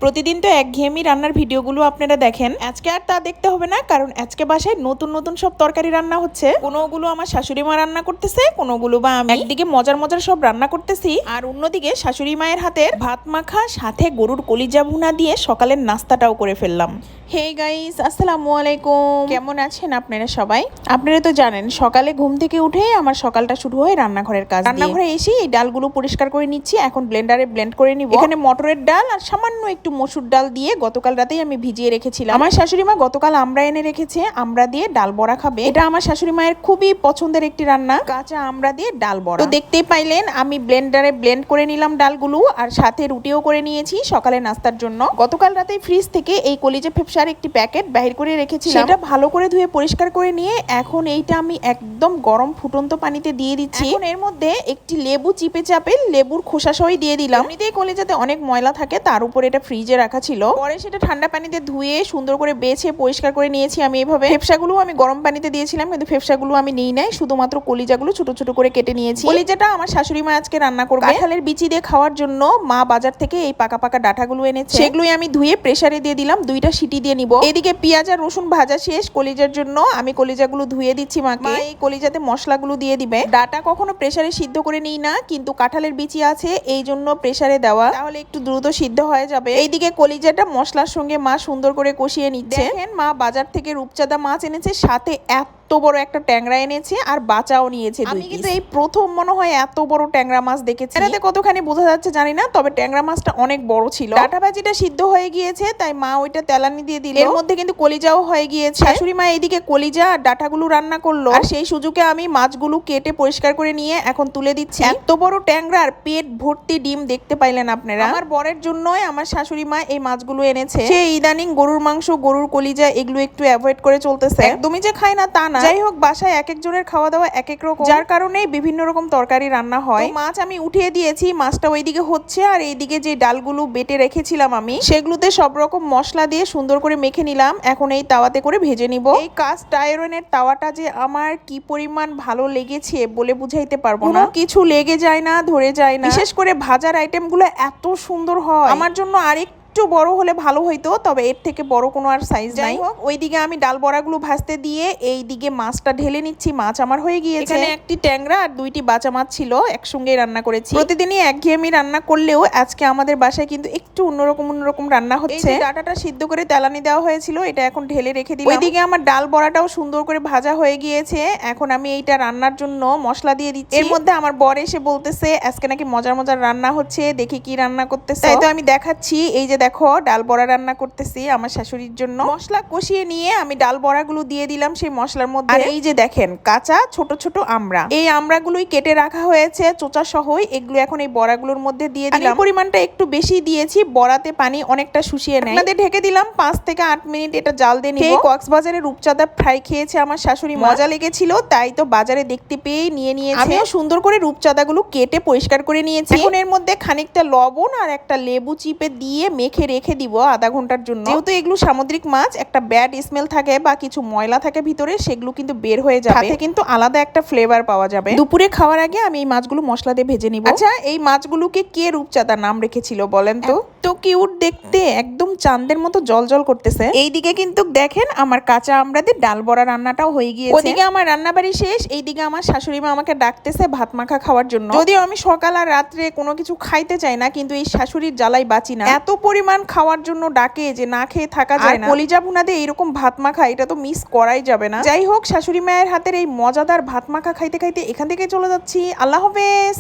প্রতিদিন তো একঘেয়েমি রান্নার ভিডিওগুলো আপনারা দেখেন, আজকে আর তা দেখতে হবে না, কারণ আজকে বাসায় নতুন নতুন সব তরকারি রান্না হচ্ছে। কোনোগুলো আমার শাশুড়ি মা রান্না করতেছে, কোনোগুলো বা আমি। একদিকে মজার মজার সব রান্না করতেছি, আর অন্যদিকে শাশুড়ি মায়ের হাতের ভাত মাখা সাথে গরুর কলিজা ভুনা দিয়ে সকালের নাস্তাটাও করে ফেললাম। হে গাইস, আসসালামু আলাইকুম। কেমন আছেন আপনারা সবাই? আপনারা তো জানেন সকালে ঘুম থেকে উঠে আমার সকালটা শুরু হয় রান্নাঘরের কাজ। রান্নাঘরে এসে এই ডালগুলো পরিষ্কার করে নিচ্ছি, এখন ব্লেন্ডারে ব্লেন্ড করে নিব। এখানে মটরের ডাল আর সামান্য একটু মসুর ডাল দিয়ে গতকাল রাতেই আমি ভিজিয়ে রেখেছিলাম। আমার শাশুড়ি মা গতকাল আমড়া এনে রেখেছে, আমড়া দিয়ে ডাল বড়া খাবে। এটা আমার শাশুড়ি মায়ের খুবই পছন্দের একটি রান্না, কাঁচা আমড়া দিয়ে ডাল বড়া। তো দেখতেই পাইলেন আমি ব্লেন্ডারে ব্লেন্ড করে নিলাম ডালগুলো, আর সাথে রুটিও করে নিয়েছি সকালে নাস্তার জন্য। গতকাল রাতে ফ্রিজ থেকে এই কলিজা ফেপসার একটি প্যাকেট বাহির করে রেখেছিলাম, সেটা ভালো করে ধুয়ে পরিষ্কার করে নিয়ে এখন এইটা আমি একদম গরম ফুটন্ত পানিতে দিয়ে দিচ্ছি। এখন এর মধ্যে একটি লেবু চিপে চাপে লেবুর খোসা সহ দিয়ে দিলাম। এমনিতেই কলিজাতে অনেক ময়লা থাকে, তার উপর এটা ফ্রিজে রাখা ছিল। পরে সেটা ঠান্ডা পানিতে ধুয়ে সুন্দর করে বেছে পরিষ্কার করে নিয়েছি আমি এইভাবে। ফেপসাগুলো আমি গরম পানিতে দিয়েছিলাম, কিন্তু ফেপসাগুলো আমি নিই নাই, শুধুমাত্র কলিজাগুলো ছোট ছোট করে কেটে নিয়েছি। কলিজাটা আমার শাশুড়ি মা আজকে রান্না করবে। কাঁঠালের বিচি দিয়ে খাওয়ার জন্য মা বাজার থেকে এই পাকা পাকা ডাঁটাগুলো এনেছে, সেগুলোই আমি ধুয়ে প্রেসারে দিয়ে দিলাম, 2টা সিটি দিয়ে নিব। এদিকে পেঁয়াজ আর রসুন ভাজা শেষ, কলিজার জন্য আমি কলিজাগুলো ধুয়ে দিচ্ছি মাকে। এই কলিজাতে মশলাগুলো দিয়ে দিবে। ডাটা কখনো প্রেসারে সিদ্ধ করে নিই না, কিন্তু কাঁঠালের বিচি আছে এই জন্য প্রেসারে দেওয়া, তাহলে একটু দ্রুত সিদ্ধ হয়ে যাবে। এইদিকে কলিজাটা মশলার সঙ্গে মা সুন্দর করে কষিয়ে নিচ্ছে। দেখেন মা বাজার থেকে রূপচাঁদা মাছ এনেছে, সাথে এত বড় একটা ট্যাংরা এনেছে আর বাচাও নিয়েছে। আমি কিন্তু এই প্রথম মনে হয় এত বড় ট্যাংরা মাছ দেখেছি। এটাতে কতখানি বোঝা যাচ্ছে জানি না, তবে ট্যাংরা মাছটা অনেক বড় ছিল। ডাটা ভাজিটা সিদ্ধ হয়ে গিয়েছে, তাই মা ওইটা তেলানি দিয়ে দিল। এর মধ্যে কিন্তু কলিজাও হয়ে গিয়েছে। শাশুড়ি মা এইদিকে কলিজা আর ডাটাগুলো রান্না করলো, আর সেই সুযোগে আমি মাছগুলো কেটে পরিষ্কার করে নিয়ে এখন তুলে দিচ্ছি। এত বড় ট্যাংরার পেট ভর্তি ডিম দেখতে পাইলেন আপনারা। আমার বরের জন্যই আমার শাশুড়ি মা এই মাছগুলো এনেছে। সে ইদানিং গরুর মাংস, গরুর কলিজা এগুলো একটু অ্যাভয়েড করে চলতেছে, একদমই যে খায় না তা না। যাই হোক, বাসায় এক একজনের খাওয়া দাওয়া এক এক রকম, যার কারণে বিভিন্ন রকম তরকারি রান্না হয়। মাছ আমি উঠিয়ে দিয়েছি, মাছটা ওইদিকে হচ্ছে, আর এইদিকে যে ডালগুলো বেটে রেখেছিলাম আমি, সেগুলোতে সব রকম মশলা দিয়ে সুন্দর করে মেখে নিলাম। এখন এই তাওয়াতে করে ভেজে নিব। এই কাস্ট আয়রনের তাওয়াটা যে আমার কি পরিমাণ ভালো লেগেছে বলে বুঝাইতে পারবো না। কিছু লেগে যায় না, ধরে যায় না। বিশেষ করে ভাজার আইটেমগুলো এত সুন্দর হয়। আমার জন্য আরেকটু বড় হলে ভালো হইতো, তবে এর থেকে বড় কোনো আর সাইজ নাই। ওইদিকে আমি ডাল বড়াগুলো ভাজতে দিয়ে এইদিকে মাছটা ঢেলে নিচ্ছি। মাছ আমার হয়ে গিয়েছে। এখানে একটি ট্যাংরা আর 2টি বাঁচা মাছ ছিল, একসঙ্গেই রান্না করেছি। প্রতিদিনই একঘেয়েমি রান্না করলেও আজকে আমাদের বাসায় কিন্তু একটু অন্যরকম রান্না হচ্ছে। ডাটাটা সিদ্ধ করে তেলানি দেওয়া হয়েছিল, এটা এখন ঢেলে রেখে দিলাম। ওইদিকে আমার ডাল বড়াটাও সুন্দর করে ভাজা হয়ে গিয়েছে। এখন আমি এইটা রান্নার জন্য মশলা দিয়ে দিচ্ছি। এর মধ্যে আমার বর এসে বলতেছে আজকে নাকি মজার মজার রান্না হচ্ছে, দেখি কি রান্না করতেছে। তাই তো আমি দেখাচ্ছি। এই যে দেখো, ডাল বড়া রান্না করতেছি আমার শাশুড়ির জন্য। মশলা কষিয়ে নিয়ে আমি ডাল বড়াগুলো দিয়ে দিলাম সেই মশলার মধ্যে। আর এই যে দেখেন কাঁচা ছোট ছোট আমড়া, এই আমড়াগুলোই কেটে রাখা হয়েছে চোচা সহই, এগুলো এখন এই বড়াগুলোর মধ্যে দিয়ে দিলাম। পরিমাণটা একটু বেশি দিয়েছি, বড়াতে পানি অনেকটা শুষিয়ে নেয়। আপনাদের ঢেকে দিলাম 5 থেকে 8 মিনিট, এটা জাল দিয়ে নিব। কক্সবাজারে রূপচাঁদা ফ্রাই খেয়েছে আমার শাশুড়ি, মজা লেগেছিল, তাই তো বাজারে দেখতে পেয়ে নিয়ে নিয়েছে। আমিও সুন্দর করে রূপচাঁদাগুলো কেটে পরিষ্কার করে নিয়েছি। এখন এর মধ্যে খানিকটা লবণ আর একটা লেবু চিপে দিয়ে মেখে রেখে দিব আধা ঘন্টার জন্য। যেহেতু এগুলো সামুদ্রিক মাছ, একটা ব্যাড স্মেল থাকে বা কিছু ময়লা থাকে ভিতরে, সেগুলো কিন্তু বের হয়ে যাবে, সাথে কিন্তু আলাদা একটা ফ্লেভার পাওয়া যাবে। দুপুরে খাওয়ার আগে আমি এই মাছগুলো মশলা দিয়ে ভেজে নিব। আচ্ছা, এই মাছগুলোকে কে রূপচাঁদা নাম রেখেছিল বলেন তো? তো কিউট দেখতে, একদম চাঁদের মতো জল করতেছে। এইদিকে কিন্তু দেখেন আমার কাঁচা আমড়া দিয়ে ডাল বড়া রান্নাটাও হয়ে গিয়েছে। ওদিকে আমার রান্নাবাড়ি শেষ, এইদিকে আমার শাশুড়ি মা আমাকে ডাকতেছে ভাত মাখা খাওয়ার জন্য। যদিও আমি সকাল আর রাত্রে কোনো কিছু খাইতে চাই না, কিন্তু এই শাশুড়ির জ্বালাই বাঁচি না। এত পরিমাণ খাওয়ার জন্য ডাকে যে না খেয়ে থাকা যায় না। কলিজা ভুনা দিয়ে এরকম ভাত মাখা, এটা তো মিস করাই যাবে না। যাই হোক, শাশুড়ি মায়ের হাতের এই মজাদার ভাত মাখা খাইতে খাইতে এখান থেকে চলে যাচ্ছি। আল্লাহ হাফেজ।